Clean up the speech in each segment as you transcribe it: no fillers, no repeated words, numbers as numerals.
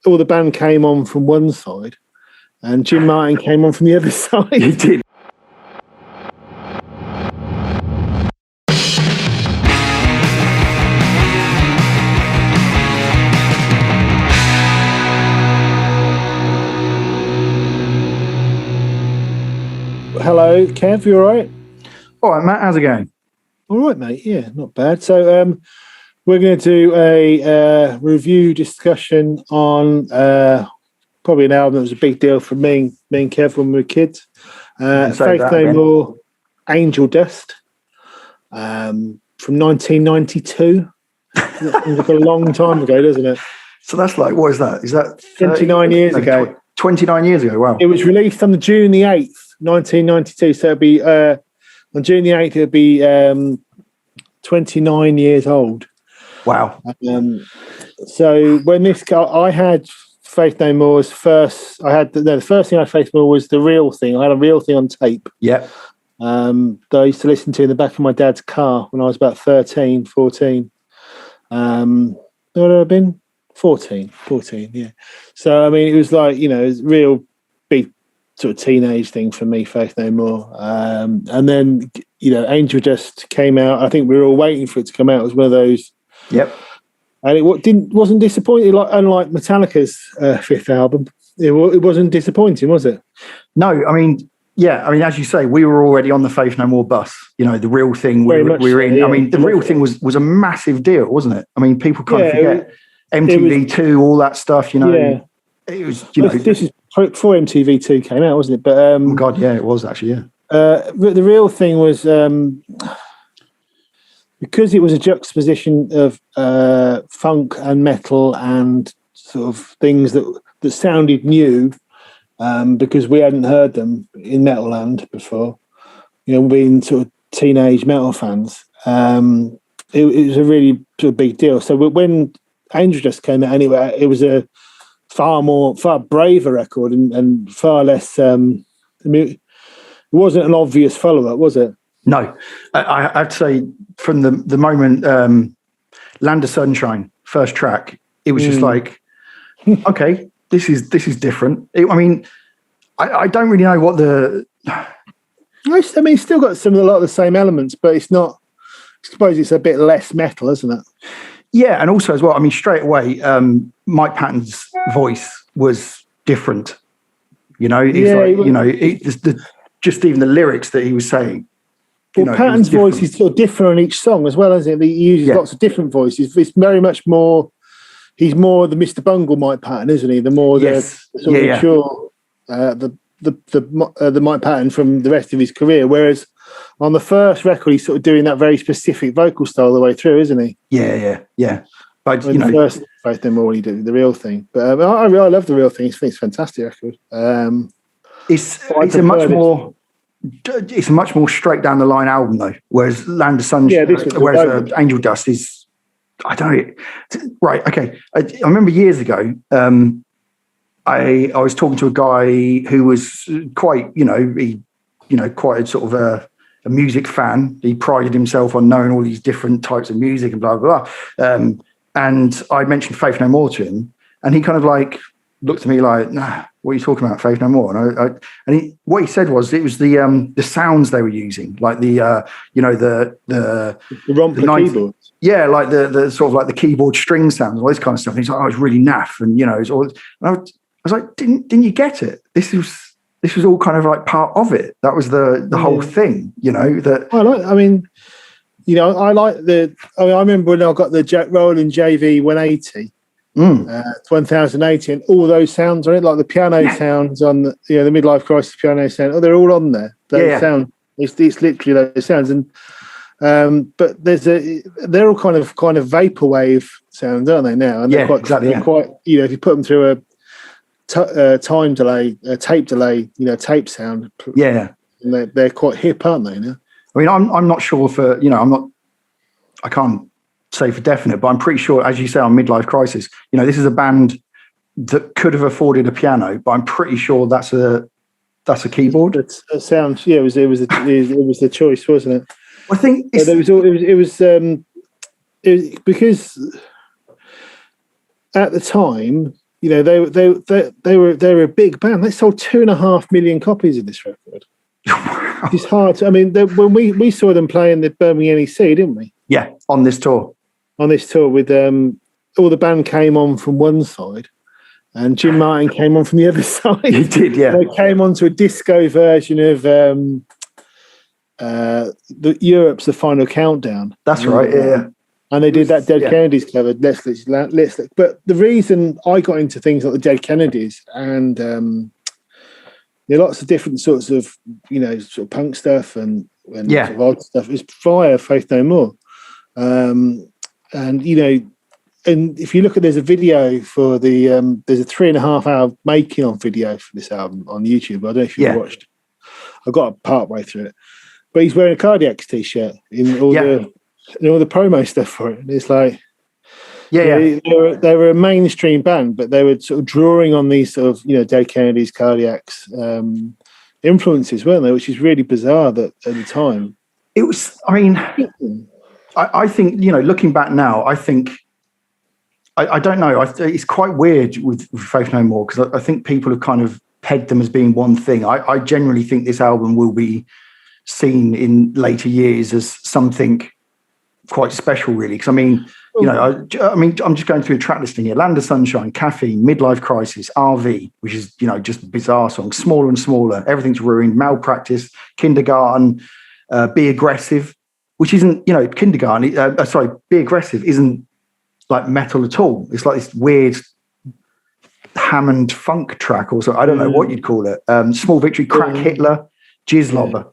all the band came on from one side, and Jim Martin came on from the other side. He did. Hello, Kev, you all right? All right, Matt, how's it going? All right, mate. Yeah, not bad. So we're going to do a review discussion on probably an album that was a big deal for me and Kev when we were kids. Faith No More, Angel Dust, from 1992. That seems like a long time ago, doesn't it? So that's like, what is that? Is that 29 years ago? 29 years ago, wow. It was released on June the 8th, 1992. So it'll be on June the 8th, it'll be 29 years old. Wow. So when this guy, I had Faith No More's first. The first thing I had Faith No More was The Real Thing. I had a Real Thing on tape. Yeah. That I used to listen to in the back of my dad's car when I was about 13, 14. What would I have been? 14, yeah. So, I mean, it was like, it was a real big sort of teenage thing for me, Faith No More. And then, Angel Dust came out. I think we were all waiting for it to come out. It was one of those. Yep. And it wasn't disappointing, unlike Metallica's fifth album. It wasn't disappointing, was it? No, I mean, as you say, we were already on the Faith No More bus. The Real Thing we were in. Yeah. I mean, the Real Thing was a massive deal, wasn't it? I mean, people can't forget MTV2, all that stuff. Yeah. It was. This is before MTV2 came out, wasn't it? But oh God, yeah, it was actually. Yeah. The Real Thing was because it was a juxtaposition of funk and metal and sort of things that sounded new. Because we hadn't heard them in Metal Land before, being sort of teenage metal fans, it was a really sort of big deal. So when Angel Dust came out, anyway, it was a far braver record and far less. It wasn't an obvious follow-up, was it? No, I'd say from the moment Land of Sunshine, first track, it was just like, okay. This is different. I don't really know what the. I mean, it's still got a lot of the same elements, but it's not. I suppose it's a bit less metal, isn't it? Yeah, and also as well. I mean, straight away, Mike Patton's voice was different. Just even the lyrics that he was saying. Well, Patton's voice is sort of different on each song as well, isn't it? He uses lots of different voices. It's very much more. He's more the Mr. Bungle Mike Patton, isn't he? The more the sort of mature, the Mike Patton from the rest of his career. Whereas on the first record, he's sort of doing that very specific vocal style the way through, isn't he? Yeah. But the first Faith No More, he did The Real Thing. But I love The Real Thing. I think it's a fantastic record. It's a much more straight down the line album though. Whereas Land of Sunshine, whereas Angel Dust is. I don't. Right. Okay. I remember years ago. I was talking to a guy who was quite, quite a sort of a music fan. He prided himself on knowing all these different types of music and blah blah blah. And I mentioned Faith No More to him, and he kind of like looked at me like, "Nah, what are you talking about, Faith No More?" And what he said was it was the sounds they were using, like the rump keyboard. Yeah, like the sort of like the keyboard string sounds, all this kind of stuff. And he's like, "Oh, it's really naff," and it's all. And I was like, "Didn't you get it? This was all kind of like part of it. That was the whole thing, That I remember when I got the Roland JV 180, 1080, and all those sounds on it, like the piano sounds on the Midlife Crisis piano sound. Oh, they're all on there. Those sound. It's literally those sounds and. But they're all kind of vaporwave sounds, aren't they now? And they're quite, if you put them through a time delay, a tape delay, tape sound. Yeah, and they're quite hip, aren't they? Now? I mean, I'm not sure for I can't say for definite, but I'm pretty sure, as you say, on Midlife Crisis, this is a band that could have afforded a piano, but I'm pretty sure that's a keyboard. It sounds, it was the choice, wasn't it? I think it was because at the time, they were a big band. They sold 2.5 million copies of this record. It's hard. When we saw them playing the Birmingham NEC, didn't we? Yeah, on this tour. With all the band came on from one side, and Jim Martin came on from the other side. He did, yeah. They came on to a disco version of the Europe's The Final Countdown. That's right, yeah. And they did that Dead Kennedys cover. Let's. But the reason I got into things like the Dead Kennedys and there are lots of different sorts of sort of punk stuff and sort of odd stuff is via Faith No More, and if you look at, there's a video for the there's a 3.5 hour making on video for this album on YouTube. I don't know if you've watched. I got part way through it, but he's wearing a Cardiacs t-shirt in all the promo stuff for it, and it's like, they were a mainstream band, but they were sort of drawing on these sort of Dead Kennedys, Cardiacs influences, weren't they? Which is really bizarre that at the time. It was. I think looking back now, I think. I don't know. It's quite weird with Faith No More because I think people have kind of pegged them as being one thing. I generally think this album will be seen in later years as something quite special, really. Because I'm just going through a track listing here: Land of Sunshine, Caffeine, Midlife Crisis, RV, which is just a bizarre song. Smaller and Smaller, Everything's Ruined, Malpractice, Kindergarten, Be Aggressive, which isn't Kindergarten. Be Aggressive isn't like metal at all. It's like this weird Hammond funk track, or so I don't know what you'd call it. Small Victory, Crack Hitler, Jizzlobber.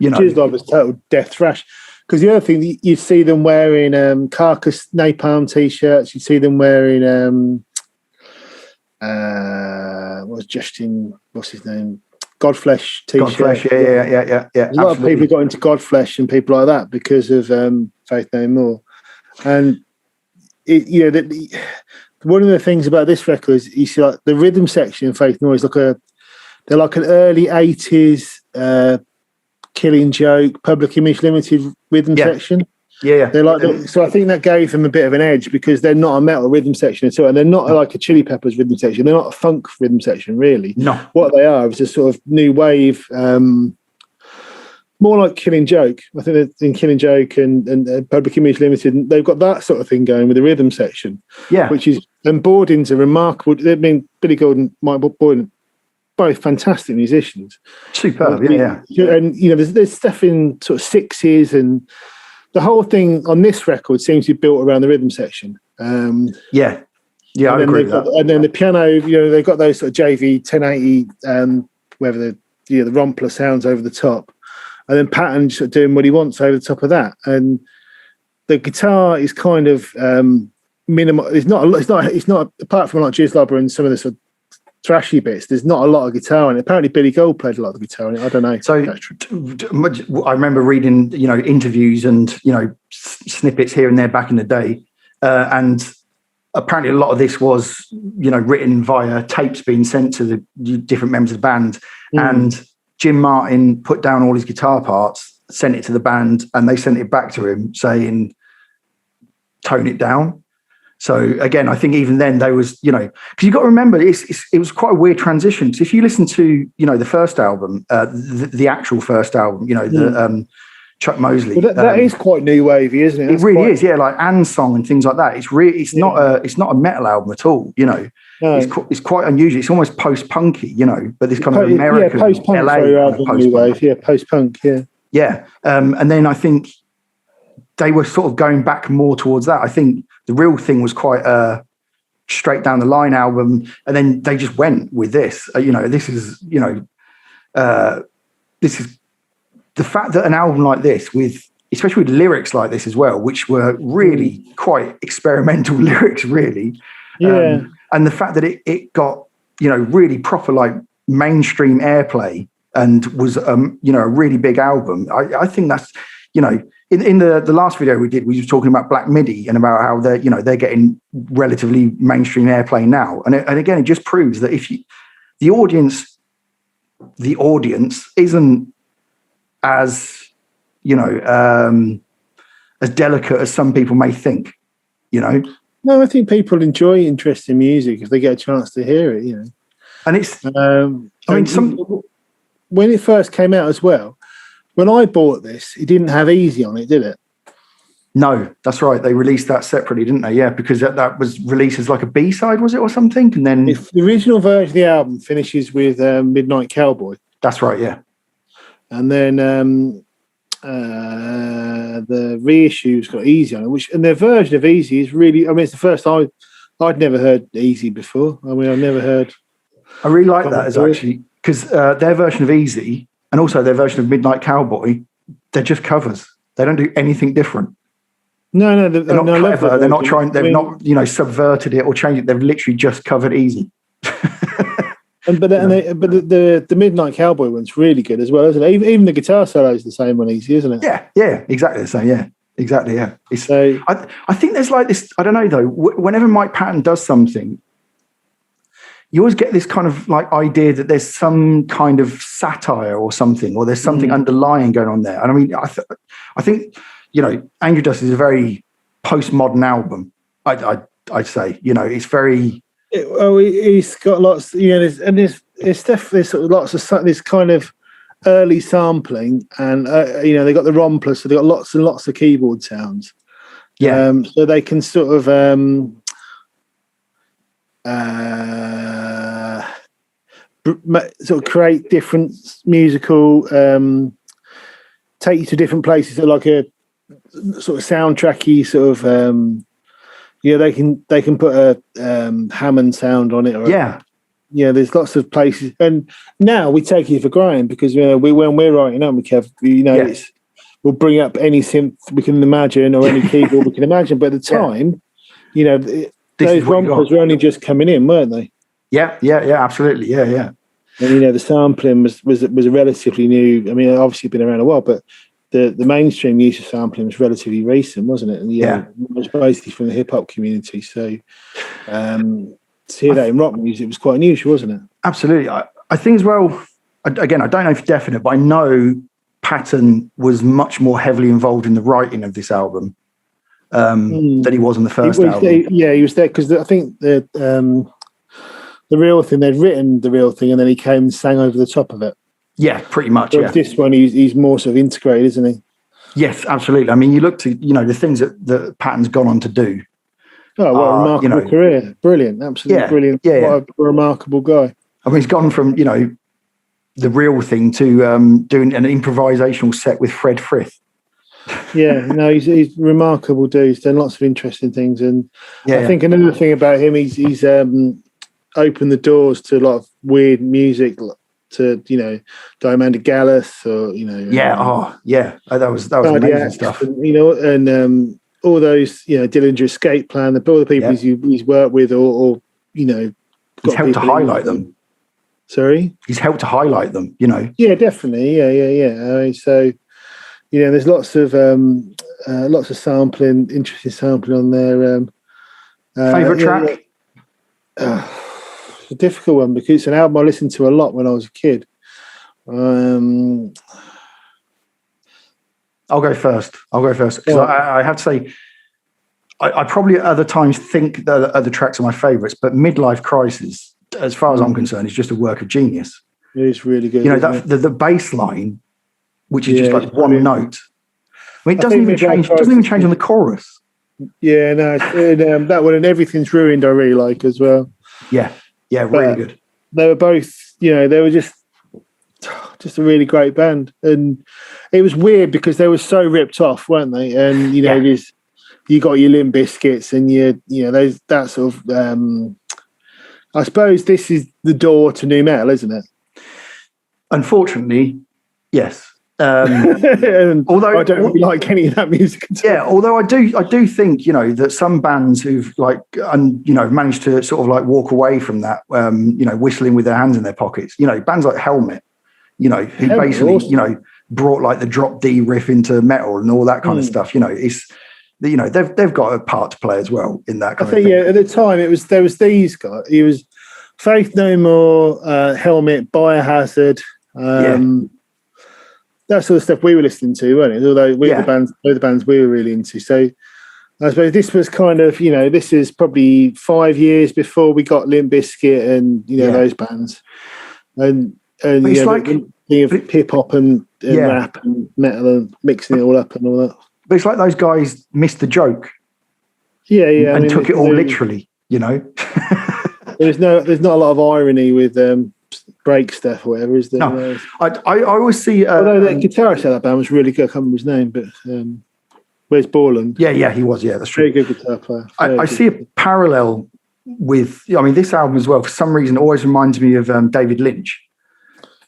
Jizzlobber's total death thrash. Because the other thing, you see them wearing Carcass Napalm t-shirts. You see them wearing what's his name? Godflesh t-shirt. Godflesh, yeah. There's a lot of people got into Godflesh and people like that because of Faith No More. And one of the things about this record is you see like the rhythm section in Faith No More is they're like an early 80s Killing Joke, Public Image Limited rhythm section. Yeah. They're like so I think that gave them a bit of an edge because they're not a metal rhythm section at all, and they're not like a Chili Peppers rhythm section. They're not a funk rhythm section, really. No. What they are is a sort of new wave, more like Killing Joke. I think that in Killing Joke and Public Image Limited, they've got that sort of thing going with the rhythm section. Yeah. Which is, and Boarding's a remarkable, Billy Gould and Mike Boarding, both fantastic musicians. Superb, yeah. And, there's stuff in sort of sixes, and the whole thing on this record seems to be built around the rhythm section. Yeah, I agree with that. And then the piano, they've got those sort of JV 1080, whether the Rompler sounds over the top. And then Patton just doing what he wants over the top of that, and the guitar is kind of minimal. It's not apart from like Jizzlobber and some of the sort of thrashy bits. There's not a lot of guitar in it. Apparently, Billy Gould played a lot of the guitar in it. I don't know. So I remember reading, interviews and snippets here and there back in the day, and apparently a lot of this was written via tapes being sent to the different members of the band, and Jim Martin put down all his guitar parts, sent it to the band, and they sent it back to him saying, tone it down. So again, I think even then there was, because you've got to remember, it was quite a weird transition. So if you listen to, the first album, the actual first album, the Chuck Mosley. Well, that is quite new wavy, isn't it? It really is, yeah, like Anne's Song and things like that. It's not a metal album at all, No. It's quite unusual. It's almost post-punky, but this kind of American post-punk, LA new wave, post-punk, yeah. And then I think they were sort of going back more towards that. I think the real thing was quite a straight down the line album, and then they just went with this. This is the fact that an album like this, especially with lyrics like this as well, which were really quite experimental lyrics, really. Yeah. And the fact that it got, really proper like mainstream airplay and was, a really big album. I think that's, in the last video we did, we were talking about Black Midi and about how they're getting relatively mainstream airplay now. And again, it just proves that if the audience isn't as, as delicate as some people may think, No, I think people enjoy interesting music if they get a chance to hear it, And it's, when it first came out as well, when I bought this, it didn't have Easy on it, did it? No, that's right. They released that separately, didn't they? Yeah, because that was released as like a B-side, was it, or something? And then the original version of the album finishes with Midnight Cowboy. That's right, yeah. And then the reissue's got Easy on it, and their version of Easy is really, it's the first time I'd never heard Easy before. I've never heard. I really like that, as actually, because their version of Easy and also their version of Midnight Cowboy, they're just covers. They don't do anything different. No, they're not clever. They're not trying. They've not, subverted it or changed it. They've literally just covered Easy. But the Midnight Cowboy one's really good as well, isn't it? Even the guitar solo is the same on Easy, isn't it? Yeah, exactly the same. Yeah, exactly. Yeah. I think there's like this. I don't know though. Whenever Mike Patton does something, you always get this kind of like idea that there's some kind of satire or something, or there's something underlying going on there. And I mean, I think Angel Dust is a very postmodern album. I'd say, it's very. He's got lots, there's definitely sort of lots of this kind of early sampling, and they got the Rompler, so they got lots and lots of keyboard sounds. Yeah, so they can sort of sort of create different musical, take you to different places, so like a sort of soundtracky sort of. They can put a Hammond sound on it. Or there's lots of places, and now we take it for granted because when we're writing up, we'll bring up any synth we can imagine or any keyboard we can imagine. But at the time, those Rompers were only just coming in, weren't they? Yeah, absolutely, yeah. And the sampling was relatively new. I mean, obviously been around a while, but the mainstream use of sampling was relatively recent, wasn't it? And it was basically from the hip hop community. So to hear that in rock music was quite unusual, wasn't it? Absolutely. I think as well, again, I don't know for definite, but I know Patton was much more heavily involved in the writing of this album than he was in the first album. He was there because I think the Real Thing, they'd written The Real Thing and then he came and sang over the top of it. Yeah, pretty much. But this one, he's more sort of integrated, isn't he? Yes, absolutely. I mean, you look to the things that Patton's gone on to do. Oh, what a remarkable career! Brilliant, absolutely brilliant. What a remarkable guy. I mean, he's gone from The Real Thing to doing an improvisational set with Fred Frith. Yeah, no, he's a remarkable dude. He's done lots of interesting things, and I think another thing about him, he's opened the doors to a lot of weird music. To Diamanda Gallus or that was amazing stuff. And all those Dillinger Escape Plan, all the people he's worked with, or he's helped to highlight them. Sorry, he's helped to highlight them. Yeah, definitely. Yeah. So there's lots of sampling, interesting sampling on there. Favorite track. A difficult one because it's an album I listened to a lot when I was a kid. I'll go first because I have to say I probably at other times think that other tracks are my favourites, but Midlife Crisis, as far as I'm concerned, is just a work of genius. It is really good. The bass line, which is just like one note. I mean, it doesn't even change on the chorus. Yeah, no, that one and Everything's Ruined I really like as well. Yeah, really good. They were both, they were just a really great band. And it was weird because they were so ripped off, weren't they? And, you got your Limp Bizkits and those, that sort of, I suppose this is the door to new metal, isn't it? Unfortunately, yes. Although I don't really like any of that music. Although I do think that some bands who've managed to sort of like walk away from that, whistling with their hands in their pockets. Bands like Helmet, who basically awesome. Brought like the drop D riff into metal and all that kind of stuff. They've got a part to play as well in that kind of thing. Yeah, at the time there was these guys. It was Faith No More, Helmet, Biohazard. That sort of stuff we were listening to, weren't it? Although the bands we were really into. So I suppose this was kind of, this is probably 5 years before we got Limp Bizkit and those bands, and it's like hip hop and rap and metal and mixing it all up and all that. But it's like those guys missed the joke, and took it all literally. There's not a lot of irony with break stuff or whatever, is there? No, I always see. Although the guitarist of that band was really good. I can't remember his name, but Wes Borland. Yeah, he was. Yeah, that's true. Very good guitar player. I see a parallel with, this album as well. For some reason, it always reminds me of David Lynch.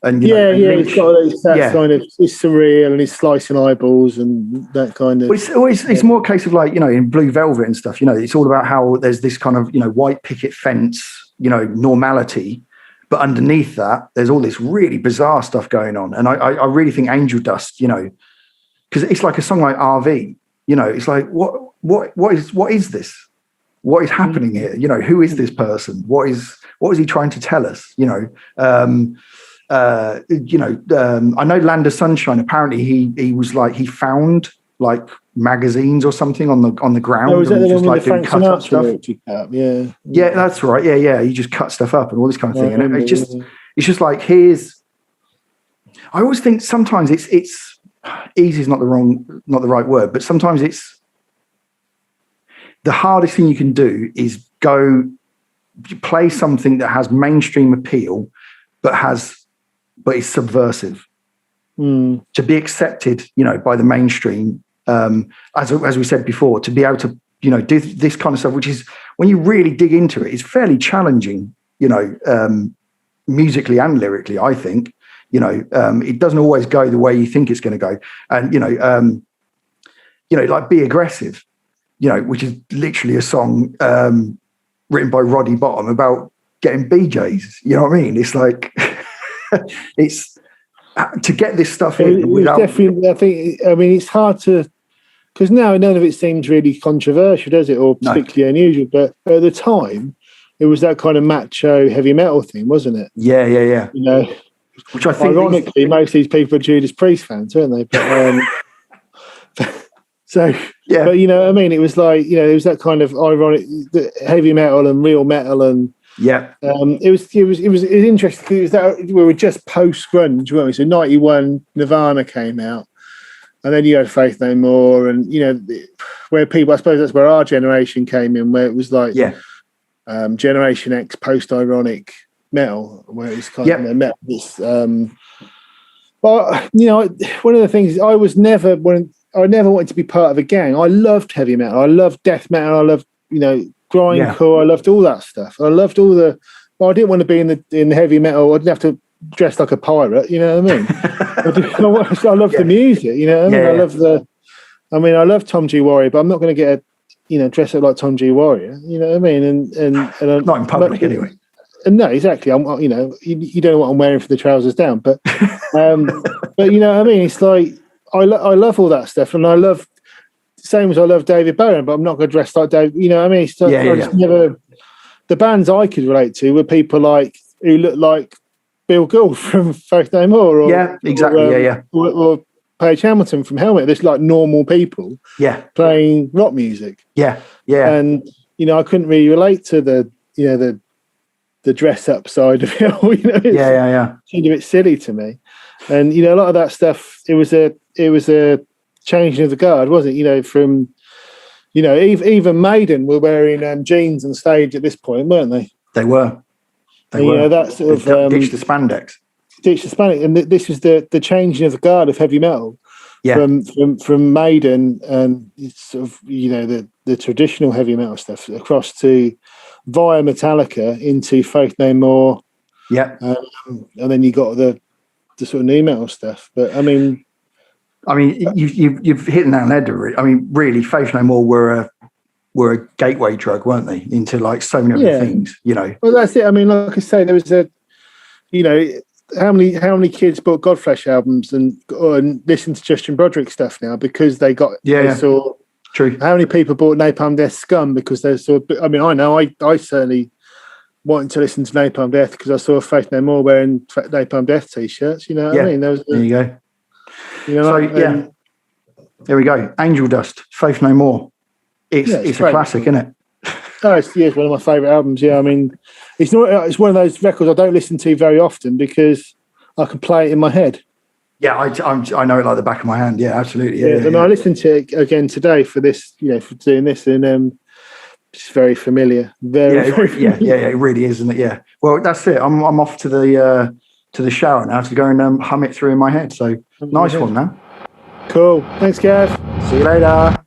And Lynch, it's got that kind of, it's surreal and it's slicing eyeballs and that kind of. Well, it's more a case of like, in Blue Velvet and stuff. It's all about how there's this kind of white picket fence, normality. But underneath that, there's all this really bizarre stuff going on. And I really think Angel Dust, because it's like a song like RV, it's like, what is this? What is happening here? Who is this person? What is he trying to tell us? I know Land of Sunshine, apparently he was like, he found like magazines or something on the ground. Oh, was that and the just one like with the doing cut up stuff? Yeah, that's right. Yeah. You just cut stuff up and all this kind of thing. And it's just like, I always think sometimes it's easy is not the right word, but sometimes it's the hardest thing you can do is go play something that has mainstream appeal, but is subversive. To be accepted, by the mainstream, as we said before, to be able to, do this kind of stuff, which is, when you really dig into it, it's fairly challenging, musically and lyrically, I think. It doesn't always go the way you think it's going to go. And, like Be Aggressive, which is literally a song written by Roddy Bottom about getting BJs. You know what I mean? It's like, it's to get this stuff in without. Definitely, it's hard to, because now none of it seems really controversial, does it, or particularly unusual? But at the time, it was that kind of macho heavy metal thing, wasn't it? Yeah. Which I think, ironically, most of these people are Judas Priest fans, weren't they? But, so, yeah. But it was like, it was that kind of ironic heavy metal and real metal and. Yeah, it was interesting because it was that we were just post grunge, weren't we? So 91, Nirvana came out, and then you had Faith No More, and where people, I suppose that's where our generation came in, where it was like Generation X post ironic metal, where it was kind of metal. But one of the things I never wanted to be part of a gang. I loved heavy metal, I loved death metal, I loved grindcore, I loved all that stuff. I loved all the. I didn't want to be in the heavy metal. I didn't have to dress like a pirate. You know what I mean? I love the music. You know what I mean? I love Tom G Warrior, but I'm not going to get dress up like Tom G Warrior. You know what I mean? And not in public anyway. And no, exactly. You don't know what I'm wearing for the trousers down, but but you know what I mean? It's like I love all that stuff, and I love. Same as I love David Bowie, but I'm not going to dress like David. You know what I mean? So never. The bands I could relate to were people like who looked like Bill Gould from Faith No More, or Paige Hamilton from Helmet. There's like normal people, playing rock music. And I couldn't really relate to the dress up side of it all. It seemed a bit silly to me, and a lot of that stuff. It was a changing of the guard, wasn't it? From even Maiden were wearing jeans on stage at this point, weren't they? They were. That sort of ditch the spandex. And this was the changing of the guard of heavy metal. From Maiden and sort of the traditional heavy metal stuff across to via Metallica into Faith No More. And then you got the sort of new metal stuff. But you've hit an nail on the head. I mean, really, Faith No More were a gateway drug, weren't they, into like so many other things? Well, that's it. I mean, like I say, there was how many kids bought Godflesh albums and listened to Justin Broderick stuff now because they saw. True. How many people bought Napalm Death Scum because they saw? I mean, I know I certainly wanted to listen to Napalm Death because I saw Faith No More wearing Napalm Death t-shirts. You know what I mean? There you go. There we go. Angel Dust, Faith No More. it's a classic, isn't it? Oh, it's one of my favourite albums. Yeah, I mean, it's one of those records I don't listen to very often because I can play it in my head. Yeah, I know it like the back of my hand. Yeah, absolutely. Yeah, I listened to it again today for this, for doing this, and it's very familiar. Very familiar. Yeah, it really is, isn't it? Yeah. Well, that's it. I'm off to the shower now to go and hum it through in my head. So nice one, man. Cool. Thanks, Gav. See you later.